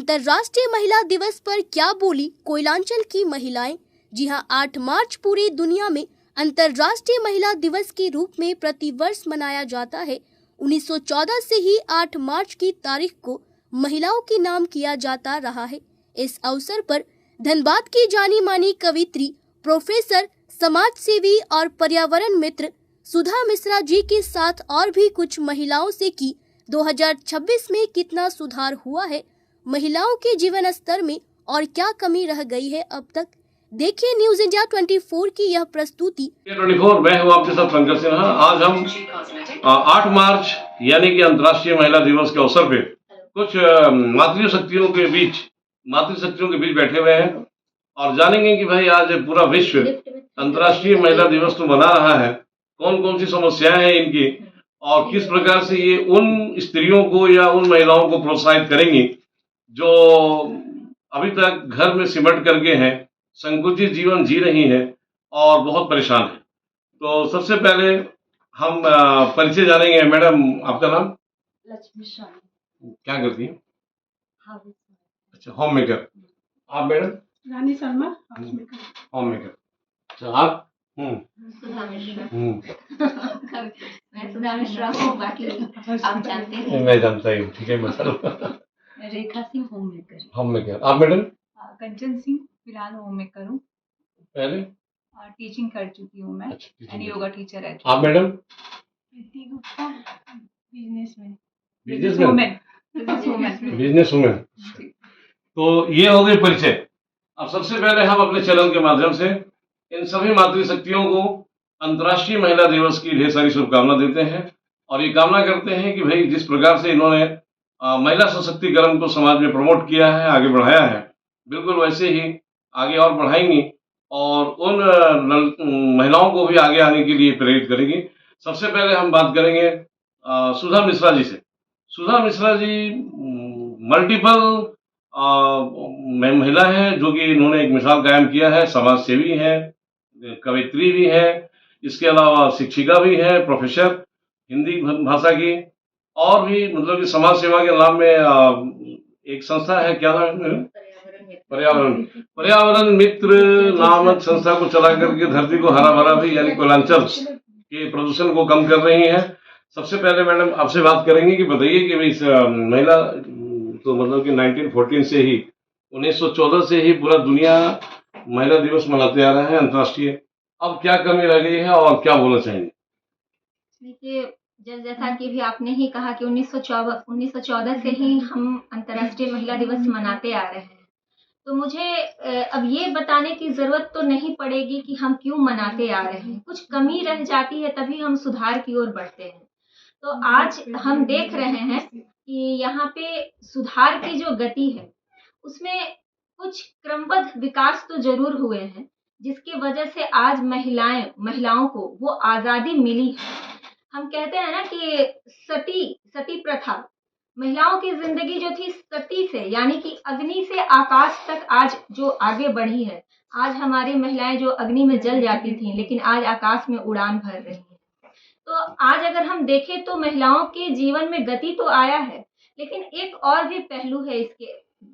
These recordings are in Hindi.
अंतर्राष्ट्रीय महिला दिवस पर क्या बोली कोयलांचल की महिलाएं। जी हां, 8 मार्च पूरी दुनिया में अंतर्राष्ट्रीय महिला दिवस के रूप में प्रतिवर्ष मनाया जाता है। 1914 से ही 8 मार्च की तारीख को महिलाओं के नाम किया जाता रहा है। इस अवसर पर धनबाद की जानी मानी कवित्री, प्रोफेसर, समाज सेवी और पर्यावरण मित्र सुधा मिश्रा जी के साथ और भी कुछ महिलाओं से की 2026 में कितना सुधार हुआ है, महिलाओं के जीवन स्तर में और क्या कमी रह गई है अब तक। देखिए न्यूज इंडिया 24 की यह प्रस्तुति। 24 मैं हूँ आपके साथ पंकज सिन्हा। आज हम 8 मार्च यानी कि अंतर्राष्ट्रीय महिला दिवस के अवसर पे कुछ मातृशक्तियों के बीच बैठे हुए हैं और जानेंगे कि भाई आज पूरा विश्व अंतर्राष्ट्रीय महिला दिवस तो मना रहा है, कौन कौन सी समस्याएं हैं इनकी और किस प्रकार से ये उन स्त्रियों को या उन महिलाओं को प्रोत्साहित करेंगी जो अभी तक घर में सिमट करके हैं, संकुचित जीवन जी रही हैं और बहुत परेशान है। तो सबसे पहले हम परिचय जानेंगे। मैडम, आपका नाम? लक्ष्मी शाही। क्या करती हैं? हाउस अच्छा, होम मेकर। आप मैडम? रानी शर्मा, होम मेकर। अच्छा, आप? सुधा मिश्रा। मैं मैं सुधा मिश्रा हूँ, बाकी आप जानते हैं। मैं जानता ही हूँ, ठीक है। मतलब मैं Rekha Singh home maker. Home maker. आप मैडम? कंचन सिंह, फिलहाल होम मेकर हूँ। पहले टीचिंग कर चुकी हूँ मैं। अच्छा, एंड योगा टीचर है। आप मैडम? प्रीति गुप्ता, बिजनेसमैन। Business women. तो ये हो गई परिचय। अब सबसे पहले हम अपने चैनल के माध्यम से इन सभी मातृशक्तियों को अंतर्राष्ट्रीय महिला दिवस की ढेर सारी शुभकामना देते हैं और ये कामना करते हैं कि भाई जिस प्रकार से इन्होंने महिला सशक्तिकरण को समाज में प्रमोट किया है, आगे बढ़ाया है, बिल्कुल वैसे ही आगे और बढ़ाएंगी और उन महिलाओं को भी आगे आने के लिए प्रेरित करेंगी। सबसे पहले हम बात करेंगे सुधा मिश्रा जी से। सुधा मिश्रा जी मल्टीपल महिला है जो कि इन्होंने एक मिसाल कायम किया है। समाज सेवी है, कवित्री भी है, इसके अलावा शिक्षिका भी है, प्रोफेसर हिंदी भाषा की, और भी मतलब कि समाज सेवा के नाम में एक संस्था है, क्या नाम है? पर्यावरण मित्र नामक संस्था को चला करके धरती को हरा भरा भी यानी कोयलांचल के प्रदूषण को कम कर रही है। सबसे पहले मैडम आपसे बात करेंगे कि बताइए कि इस महिला तो मतलब कि 1914 से ही 1914 से ही पूरा दुनिया महिला दिवस मनाते आ रहा है अंतर्राष्ट्रीय। अब क्या कमी रह गई है और क्या बोलना चाहेंगे? देखिए, जैसा कि भी आपने ही कहा कि 1914 से ही हम अंतर्राष्ट्रीय महिला दिवस मनाते आ रहे हैं, तो मुझे अब ये बताने की जरूरत तो नहीं पड़ेगी कि हम क्यों मनाते आ रहे हैं। कुछ कमी रह जाती है तभी हम सुधार की ओर बढ़ते हैं। तो आज हम देख रहे हैं कि यहाँ पे सुधार की जो गति है उसमें कुछ क्रमबद्ध विकास तो जरूर हुए हैं, जिसकी वजह से आज महिलाओं को वो आजादी मिली है। हम कहते हैं ना कि सती प्रथा, महिलाओं की जिंदगी जो थी सती से यानी कि अग्नि से आकाश तक आज जो आगे बढ़ी है। आज हमारी महिलाएं जो अग्नि में जल जाती थी लेकिन आज आकाश में उड़ान भर रही हैं। तो आज अगर हम देखें तो महिलाओं के जीवन में गति तो आया है, लेकिन एक और भी पहलू है इसके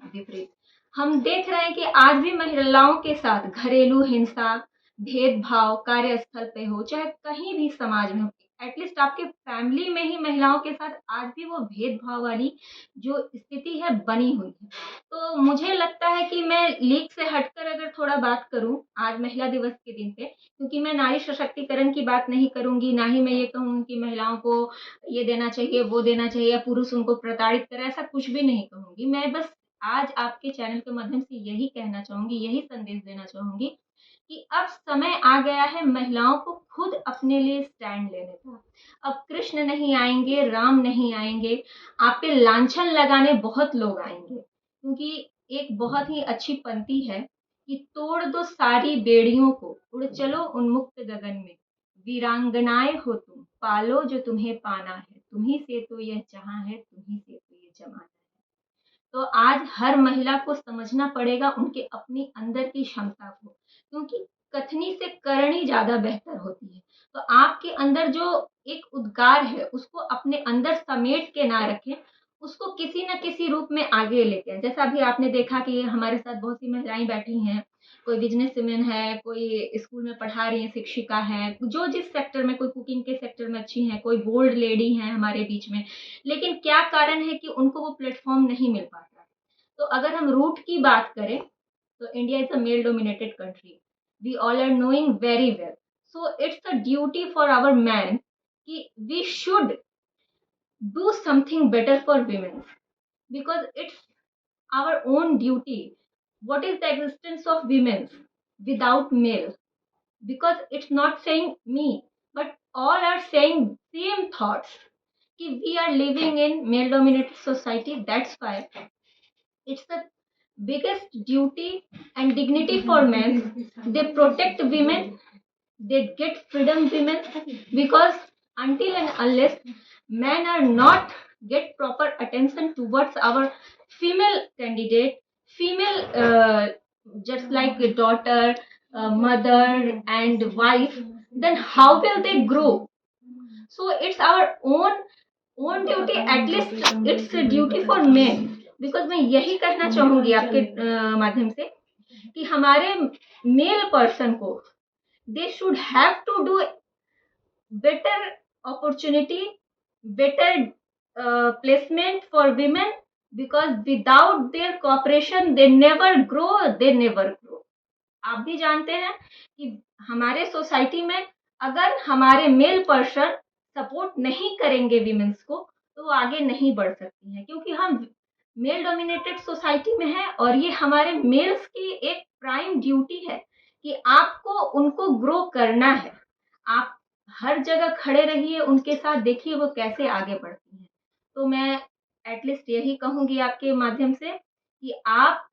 विपरीत। हम देख रहे हैं कि आज भी महिलाओं के साथ घरेलू हिंसा, भेदभाव कार्यस्थल पे हो चाहे कहीं भी समाज में हो, एटलीस्ट आपके फैमिली में ही महिलाओं के साथ आज भी वो भेदभाव वाली जो स्थिति है बनी हुई है। तो मुझे लगता है कि मैं लीक से हटकर अगर थोड़ा बात करूं आज महिला दिवस के दिन पे, क्योंकि मैं नारी सशक्तिकरण की बात नहीं करूंगी, ना ही मैं ये कहूंगी कि महिलाओं को ये देना चाहिए वो देना चाहिए या पुरुष उनको प्रताड़ित करे, ऐसा कुछ भी नहीं कहूंगी। मैं बस आज आपके चैनल के माध्यम से यही कहना चाहूंगी, यही संदेश देना चाहूंगी कि अब समय आ गया है महिलाओं को खुद अपने लिए स्टैंड लेने का। अब कृष्ण नहीं आएंगे, राम नहीं आएंगे, आप पे लांछन लगाने बहुत लोग आएंगे, क्योंकि एक बहुत ही अच्छी पंक्ति है कि तोड़ दो सारी बेड़ियों को, उड़ चलो उन्मुक्त गगन में, वीरांगनाएं हो तुम, पालो जो तुम्हें पाना है, तुम्ही से तो यह जहां है, तुम्ही से तो यह जमाना है। तो आज हर महिला को समझना पड़ेगा उनके अपनी अंदर की क्षमता को, क्योंकि कथनी से करनी ज्यादा बेहतर होती है। तो आपके अंदर जो एक उद्गार है उसको अपने अंदर समेट के ना रखें, उसको किसी न किसी रूप में आगे लेके आए। जैसा अभी आपने देखा कि हमारे साथ बहुत सी महिलाएं बैठी हैं, कोई बिजनेसवुमन है, कोई स्कूल में पढ़ा रही है, शिक्षिका है, जो जिस सेक्टर में, कोई कुकिंग के सेक्टर में अच्छी हैं, कोई बोल्ड लेडी हैं हमारे बीच में। लेकिन क्या कारण है कि उनको वो प्लेटफॉर्म नहीं मिल पाता? तो अगर हम रूट की बात करें तो India is a male dominated country, we all are knowing very well. So it's a duty for our man कि we should do something better for women, because it's our own duty. What is the existence of women without male? Because it's not saying me, but all are saying same thoughts कि we are living in male dominated society. That's why it's the biggest duty and dignity for men. They protect women, they get freedom women, because until and unless men are not get proper attention towards our female candidate, female just like a daughter, mother and wife, then how will they grow? So it's our own duty, at least it's a duty for men. because मैं यही कहना चाहूंगी आपके माध्यम से कि हमारे मेल पर्सन को they should have to do better opportunity, better placement for women, because without their cooperation they never grow, they never grow. आप भी जानते हैं कि हमारे सोसाइटी में अगर हमारे मेल पर्सन सपोर्ट नहीं करेंगे विमेंस को तो वो आगे नहीं बढ़ सकती हैं, क्योंकि हम मेल डोमिनेटेड सोसाइटी में हैं और ये हमारे मेल्स की एक प्राइम ड्यूटी है कि आपको उनको ग्रो करना है। आप हर जगह खड़े रहिए, उनके साथ देखिए वो कैसे आगे बढ़ती हैं। तो मैं एटलीस्ट यही कहूंगी आपके माध्यम से कि आप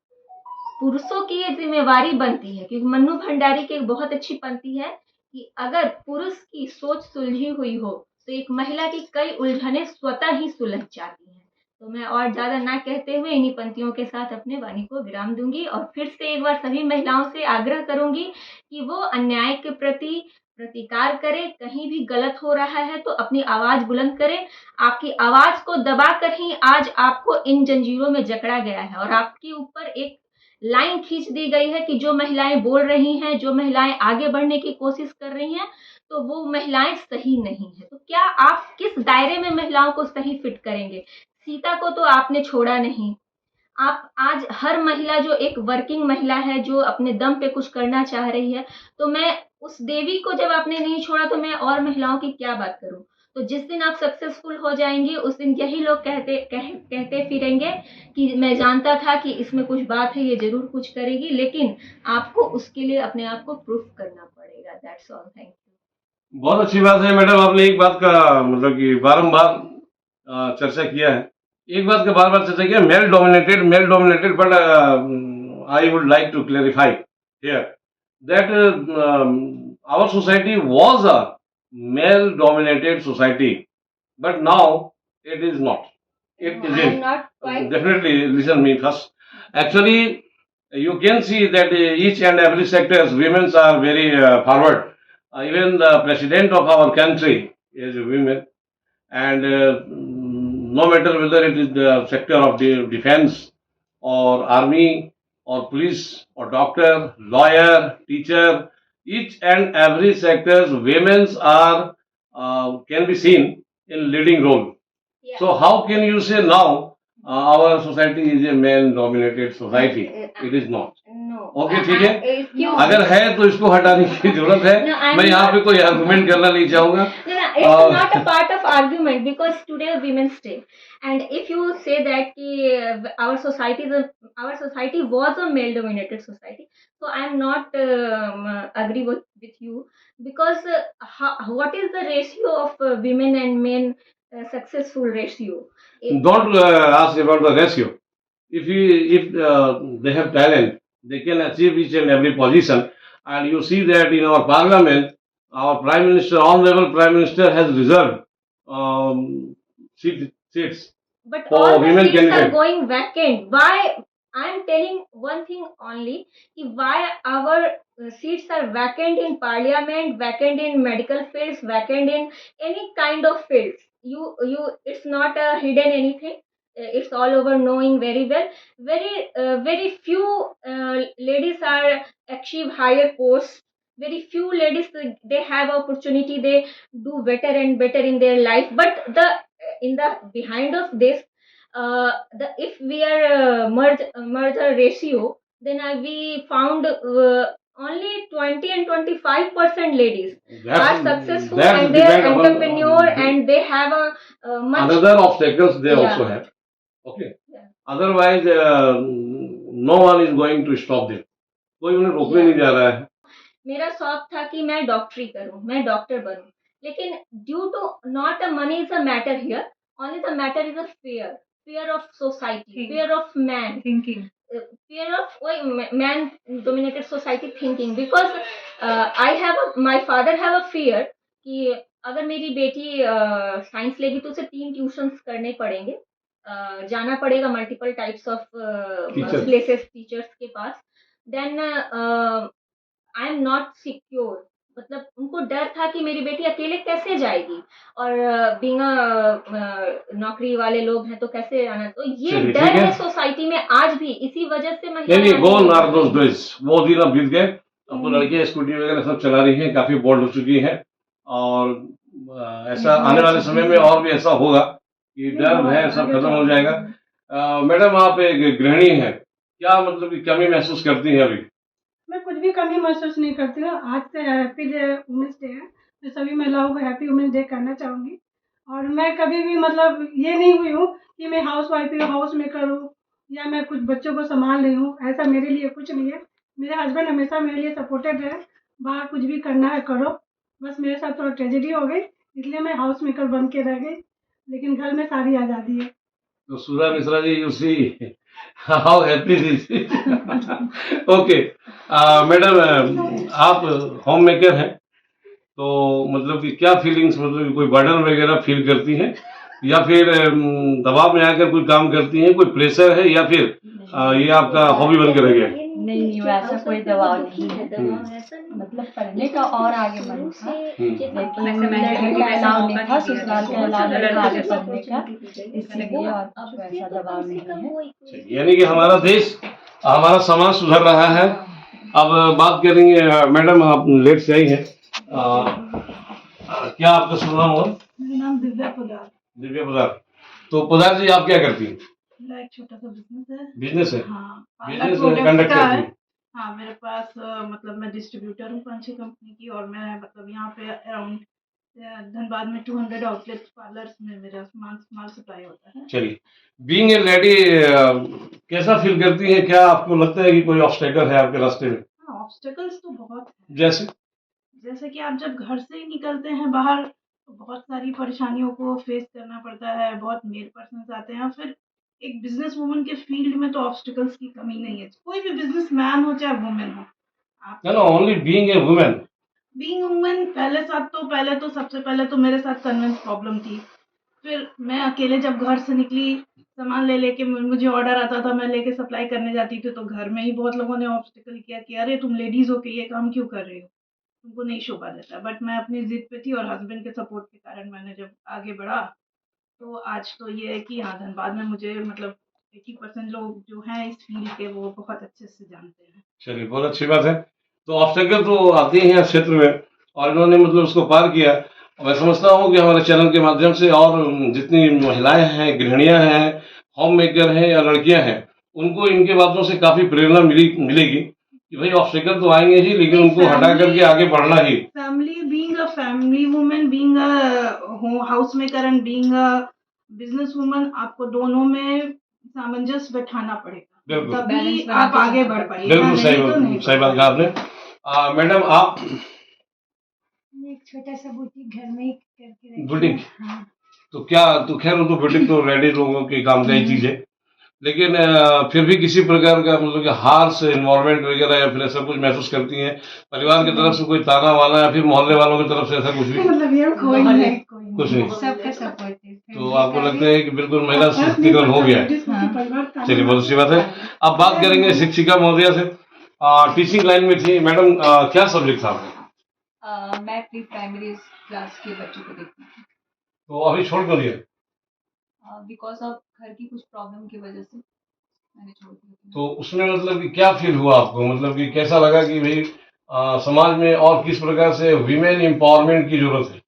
पुरुषों की ये जिम्मेवारी बनती है, क्योंकि मन्नू भंडारी की एक बहुत अच्छी पंक्ति है कि अगर पुरुष की सोच सुलझी हुई हो तो एक महिला की कई उलझने स्वतः ही सुलझ जाती हैं। तो मैं और ज्यादा ना कहते हुए इन्हीं पंक्तियों के साथ अपने वाणी को विराम दूंगी और फिर से एक बार सभी महिलाओं से आग्रह करूंगी कि वो अन्याय के प्रति प्रतिकार करें। कहीं भी गलत हो रहा है तो अपनी आवाज बुलंद करें। आपकी आवाज को दबाकर ही आज आपको इन जंजीरों में जकड़ा गया है और आपके ऊपर एक लाइन खींच दी गई है कि जो महिलाएं बोल रही हैं, जो महिलाएं आगे बढ़ने की कोशिश कर रही हैं, तो वो महिलाएं सही नहीं है। तो क्या आप किस दायरे में महिलाओं को सही फिट करेंगे? सीता को तो आपने छोड़ा नहीं। आप आज हर महिला जो एक वर्किंग महिला है, जो अपने दम पे कुछ करना चाह रही है, तो मैं उस देवी को जब आपने नहीं छोड़ा तो मैं और महिलाओं की क्या बात करूं? तो जिस दिन आप सक्सेसफुल हो जाएंगे उस दिन यही लोग कहते फिरेंगे कि मैं जानता था कि इसमें कुछ बात है, ये जरूर कुछ करेगी, लेकिन आपको उसके लिए अपने आप को प्रूफ करना पड़ेगा। That's all, thank you. बहुत अच्छी बात है मैडम, आपने एक बात का मतलब कि बारंबार चर्चा किया है। एक बात का बार बार चर्चा किया, male dominated, but I would like to clarify here that our society was a male dominated society, but now it is not. It No, isn't. I am not quite. Definitely listen me first. Actually, you can see that each and every sectors women are very forward. Even the president of our country is a woman, and no matter whether it is the sector of the defense or army or police or doctor, lawyer, teacher, each and every sectors women's are can be seen in leading role. Yeah. So how can you say now our society is a male dominated society? It is not. No. Okay, ठीक है। excuse अगर है तो इसको हटाने की जरूरत है। No, I'm मैं यहाँ पे not- कोई आर्गुमेंट करना नहीं चाहूंगा। No, it's not a part of argument, because today Women's Day, and if you say that our society was a male-dominated society, so I am not agree with you, because what is the ratio of women and men successful ratio? Don't ask about the ratio. If they have talent, they can achieve each and every position. And you see that in our parliament, our prime minister, honorable prime minister, has reserved seats. But For all the women seats are candidate. going vacant. Why? I am telling one thing only, why our seats are vacant in parliament, vacant in medical fields, vacant in any kind of fields. It's not a hidden anything. it's all over knowing very well. Very few ladies are achieve higher posts. Very few ladies they have opportunity. They do better and better in their life. But the in the behind of this, the if we are merger ratio, then we found only 20 and 25% ladies are successful and they are entrepreneur and they have a much another obstacles they Yeah. also have. Okay. Yeah. Otherwise, no one is going to stop them. कोई उन्हें रोकने नहीं जा रहा है. मेरा शौक था कि मैं डॉक्टरी करूं, मैं डॉक्टर बनूं, लेकिन due to not a money is a matter here, only the matter is a fear of society, Think. fear of man, Thinking. fear of man dominated society thinking, because my father have a fear कि अगर मेरी बेटी साइंस लेगी तो उसे 3 ट्यूशंस करने पड़ेंगे, जाना पड़ेगा multiple types of Teachers. Places teachers के पास, then I am not secure, मतलब उनको डर था कि मेरी बेटी अकेले कैसे जाएगी और बीइंग नौकरी वाले लोग हैं तो कैसे आना, तो ये चलिए, डर ठीक है। है सोसाइटी में आज भी, इसी वजह से नहीं गोन आर दोस महिलाएं डेज, वो दिन अब बीत गए. अब तो लड़कियां स्कूटी वगैरह सब चला रही हैं, काफी बोल्ड हो चुकी हैं और ऐसा आने वाले समय में और भी ऐसा होगा कि डर है सब खत्म हो जाएगा. मैडम आप एक गृहिणी हैं, क्या मतलब की कमी महसूस करती हैं अभी? मैं कुछ भी कमी महसूस नहीं करती हूँ. आज से हैप्पी वुमेंस डे है, मैं सभी महिलाओं को हैप्पी वुमेंस डे करना चाहूँगी. और मैं कभी भी मतलब ये नहीं हुई हूँ कि मैं हाउस वाइफ हूँ, हाउस मेकर हूँ या मैं कुछ बच्चों को संभाल रही हूँ, ऐसा मेरे लिए कुछ नहीं है. मेरे हस्बैंड हमेशा मेरे लिए सपोर्टेड है, बाहर कुछ भी करना है करो, बस मेरे साथ थोड़ा ट्रेजेडी हो गई इसलिए मैं हाउस मेकर बन के रह गई, लेकिन घर में सारी आज़ादी है. तो Sudha Mishra ji, you see how happy this. Okay madam, आप होम मेकर हैं तो मतलब कि क्या फीलिंग्स, मतलब कि कोई बर्डन वगैरह फील करती हैं या फिर दबाव में आकर कोई काम करती हैं, कोई प्रेशर है या फिर ये आपका हॉबी बन के रह गया? नहीं, वैसा कोई दबाव नहीं है, मतलब पढ़ने का और आगे मन था, लेकिन लड़के का अलाउ नहीं था, ससुराल का अलाउ नहीं था आगे पढ़ने का, इसलिए और कुछ वैसा दबाव नहीं है. यानी कि हमारा देश, हमारा समाज सुधर रहा है. अब बात करेंगे मैडम, आप लेट से आई हैं, क्या आपका शुभ नाम हुआ? मेरा नाम दिव्या पुदार. दिव्या पुदार. तो पुदार जी आप क्या करती हैं? मेरा एक छोटा सा बिजनेस है. बिजनेस है? हाँ, बिजनेस प्रोडक्ट्स कंडक्ट का करती है. हैं? हाँ, मेरे पास मतलब मैं डिस्ट्रीब्यूटर हूँ 5-6 कंपनी की, और मैं मतलब यहाँ पे अराउंड धनबाद में 200 आउटलेट्स पार्लर्स में मेरा माल सप्लाई होता है. चलिए, बीइंग ए लेडी कैसा फील करती हैं? क्या आपको लगता है कि कोई ऑब्स्टेकल है आपके रास्ते में? हाँ, ऑब्स्टेकल्स तो बहुत हैं. जैसे कि आप जब घर से ही निकलते हैं बाहर तो बहुत सारी परेशानियों को फेस करना पड़ता है, बहुत मेल पर्सन्स आते हैं, फिर एक बिजनेस वुमन के फील्ड में तो ऑब्स्टिकल्स की कमी नहीं है. कोई भी बिजनेस मैन हो चाहे वुमेन हो, आप know only being a women. Being women पहले तो सबसे पहले तो मेरे साथ कन्वेंस प्रॉब्लम थी. फिर मैं अकेले जब घर से निकली, सामान ले लेके, मुझे ऑर्डर आता था, मैं लेके सप्लाई करने जाती थी, तो घर में ही बहुत लोगों ने ऑब्स्टिकल किया कि अरे तुम लेडीज हो के ये काम क्यों कर रही हो, तुमको नहीं शोभा देता. बट मैं अपनी जिद पे थी और हस्बैंड के सपोर्ट के कारण मैंने जब आगे बढ़ा तो आज तो ये है कि हाँ, धनबाद में मुझे मतलब 80% लोग जो हैं इस फील्ड के वो बहुत अच्छे से जानते हैं. चलिए, बहुत अच्छी बात है. तो ऑब्स्टेकल तो आते ही हैं इस क्षेत्र में और इन्होंने मतलब उसको पार किया. मैं समझता हूँ कि हमारे चैनल के माध्यम से और जितनी महिलाएं हैं, गृहिणियां हैं, होम मेकर हैं या लड़कियां हैं, उनको इनके बातों से काफी प्रेरणा मिलेगी कि भाई ऑब्स्टेकल तो आएंगे ही, लेकिन उनको हटा करके आगे बढ़ना ही. Family, being a family woman, being a house maker and being a business woman, आपको दोनों में सामंजस्य बैठाना पड़ेगा, बिल्कुल. तभी आप आगे बढ़ पाइएगा. बिल्कुल नहीं तो नहीं सही बात बढ़ कहा आपने. मैडम, आप एक छोटा सा बुटीक घर में ही करके रखी है. बुटीक? हाँ. तो क्या, तो खैर वो तो बुटीक तो लेडीज लोगों के काम का ही चीज है, लेकिन फिर भी किसी प्रकार का मतलब कि हार्श इन्वॉल्वमेंट वगैरह या फिर ऐसा कुछ महसूस करती हैं परिवार की तरफ से, कोई ताना वाना या फिर मोहल्ले वालों की तरफ से, ऐसा कुछ भी? मतलब ये कोई नहीं, कुछ नहीं. सबका सपोर्ट है. तो आपको लगता है कि बिल्कुल महिला सशक्तिकरण हो गया है? चलिए, बहुत अच्छी बात है. अब बात करेंगे शिक्षिका महोदया से. टीचिंग लाइन में थी मैडम, क्या सब्जेक्ट था आपका? मैं प्री प्राइमरी क्लास के बच्चों को देखती हूँ. तो अभी छोड़ कर दिया? बिकॉज ऑफ घर की कुछ प्रॉब्लम की वजह से मैंने छोड़ दिया। तो उसमें मतलब कि क्या फील हुआ आपको, मतलब कि कैसा लगा कि भाई समाज में और किस प्रकार से वीमेन एम्पावरमेंट की जरूरत है?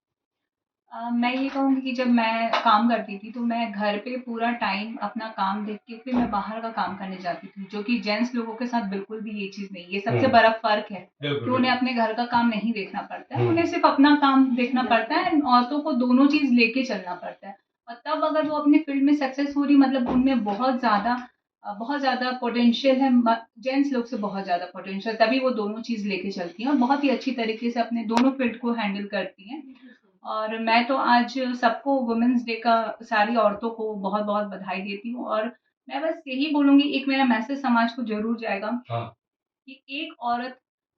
मैं ये कहूँगी कि जब मैं काम करती थी तो मैं घर पे पूरा टाइम अपना काम देख के फिर मैं बाहर का काम करने जाती थी, जो कि जेंट्स लोगों के साथ बिल्कुल भी ये चीज़ नहीं। ये सबसे बड़ा फर्क है कि उन्हें अपने घर का काम नहीं देखना पड़ता है, उन्हें सिर्फ अपना काम देखना पड़ता है। औरतों को दोनों चीज़ लेके चलना पड़ता है, और तब अगर वो अपनी फील्ड में सक्सेस हो रही, मतलब उनमें बहुत ज़्यादा पोटेंशियल है, जेंट्स लोग से बहुत ज़्यादा पोटेंशियल, तभी वो दोनों चीज़ लेके चलती हैं और बहुत ही अच्छी तरीके से अपने दोनों फील्ड को हैंडल करती हैं। और मैं तो आज सबको वुमेन्स डे का, सारी औरतों को बहुत बहुत बधाई देती हूँ। और मैं बस यही बोलूँगी, एक मेरा मैसेज समाज को ज़रूर जाएगा कि एक औरत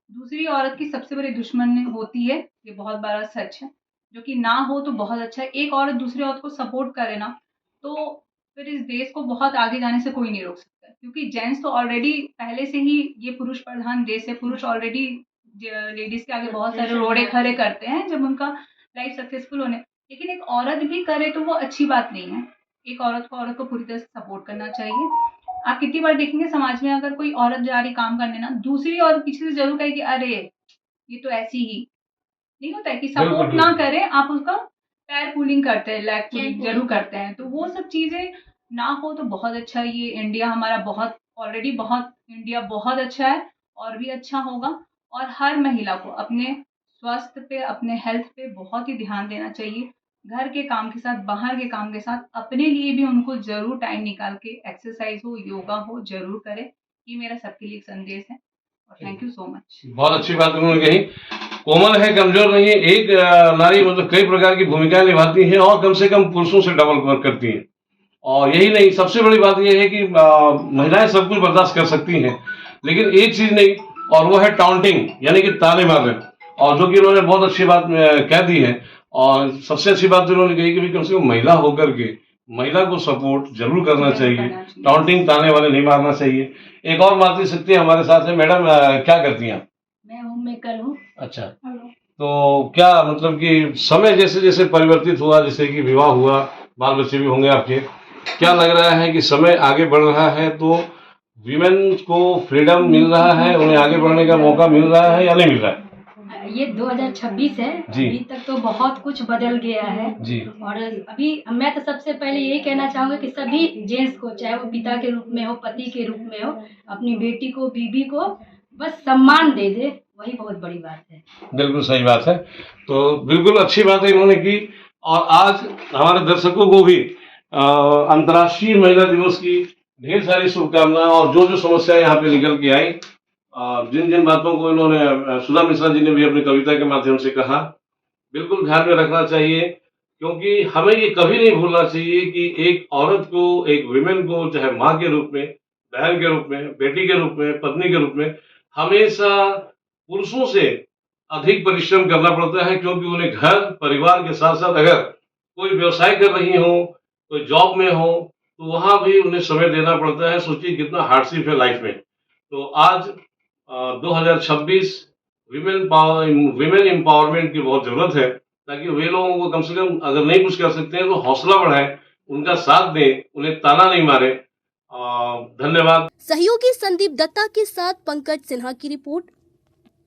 दूसरी औरत की सबसे बड़ी दुश्मन होती है, ये बहुत बड़ा सच है, जो कि ना हो तो बहुत अच्छा है। एक औरत दूसरी औरत को सपोर्ट करे ना, तो फिर इस देश को बहुत आगे जाने से कोई नहीं रोक सकता, क्योंकि जेंट्स तो ऑलरेडी पहले से ही, ये पुरुष प्रधान देश है, पुरुष ऑलरेडी लेडीज के आगे बहुत सारे रोड़े खड़े करते हैं जब उनका लाइफ सक्सेसफुल होने। लेकिन एक औरत भी करे तो वो अच्छी बात नहीं है। एक औरत को पूरी तरह से सपोर्ट करना चाहिए। आप कितनी बार देखेंगे समाज में, अगर कोई औरत जा रही काम करने ना, दूसरी औरत पीछे से जरूर कहेगी अरे ये तो ऐसी ही। नहीं होता है कि सपोर्ट ना करें, आप उसका पैर पुलिंग करते हैं, लेग पुलिंग जरूर करते हैं, तो वो सब चीजें ना हो तो बहुत अच्छा है। ये इंडिया हमारा इंडिया बहुत अच्छा है और भी अच्छा होगा। और हर महिला को अपने स्वास्थ्य पे, अपने हेल्थ पे बहुत ही ध्यान देना चाहिए। घर के काम के साथ, बाहर के काम के साथ, अपने लिए भी उनको जरूर टाइम निकाल के एक्सरसाइज हो, योगा हो, जरूर करें। ये मेरा सबके लिए एक संदेश है और थैंक यू सो मच। बहुत अच्छी बात उन्होंने कही। कोमल है, कमजोर नहीं है। एक नारी मतलब कई प्रकार की भूमिकाएं निभाती है और कम से कम पुरुषों से डबल वर्क करती है। और यही नहीं, सबसे बड़ी बात यह है कि महिलाएं सब कुछ बर्दाश्त कर सकती हैं, लेकिन एक चीज नहीं, और वो है टाउंटिंग, यानी कि ताने मारना। और जो कि उन्होंने बहुत अच्छी बात कह दी है। और सबसे अच्छी बात तो उन्होंने कही कि कम से कम महिला होकर के महिला को सपोर्ट जरूर करना चाहिए, टाउंटिंग ताने वाले नहीं मारना चाहिए। एक और मातृशक्ति हमारे साथ है। मैडम क्या करती हैं आप? मैं होम मेकर हूँ। अच्छा, तो क्या मतलब कि समय जैसे जैसे परिवर्तित हुआ, जैसे कि विवाह हुआ, बाल बच्चे भी होंगे आपके, क्या लग रहा है कि समय आगे बढ़ रहा है तो वीमेन को फ्रीडम मिल रहा है, उन्हें आगे बढ़ने का मौका मिल रहा है या नहीं मिल रहा है? ये 2026 है जी। अभी तक तो बहुत कुछ बदल गया है जी। और अभी मैं तो सबसे पहले यही कहना चाहूँगी कि सभी जेंट्स को, चाहे वो पिता के रूप में हो, पति के रूप में हो, अपनी बेटी को, बीबी को बस सम्मान दे दे, वही बहुत बड़ी बात है। बिल्कुल सही बात है। तो बिल्कुल अच्छी बात है इन्होंने की। और आज हमारे दर्शकों को भी अंतर्राष्ट्रीय महिला दिवस की ढेर सारी शुभकामनाएं। और जो जो समस्याएं यहाँ पे निकल के आई, जिन जिन बातों को इन्होंने, सुधा मिश्रा जी ने भी अपनी कविता के माध्यम से कहा, बिल्कुल ध्यान में रखना चाहिए। क्योंकि हमें ये कभी नहीं भूलना चाहिए कि एक औरत को, एक विमेन को, चाहे माँ के रूप में, बहन के रूप में, बेटी के रूप में, पत्नी के रूप में, हमेशा पुरुषों से अधिक परिश्रम करना पड़ता है। क्योंकि उन्हें घर परिवार के साथ साथ अगर कोई व्यवसाय कर रही हो, कोई जॉब में हो, तो वहां भी उन्हें समय देना पड़ता है। सोचिए कितना हार्डशिप है लाइफ में। तो आज 2026 विमेन एम्पावरमेंट की बहुत जरूरत है, ताकि वे लोगों को कम से कम अगर नहीं कुछ कर सकते हैं तो हौसला बढ़ाएं, उनका साथ दें, उन्हें ताना नहीं मारे। धन्यवाद। सहयोगी संदीप दत्ता के साथ पंकज सिन्हा की रिपोर्ट।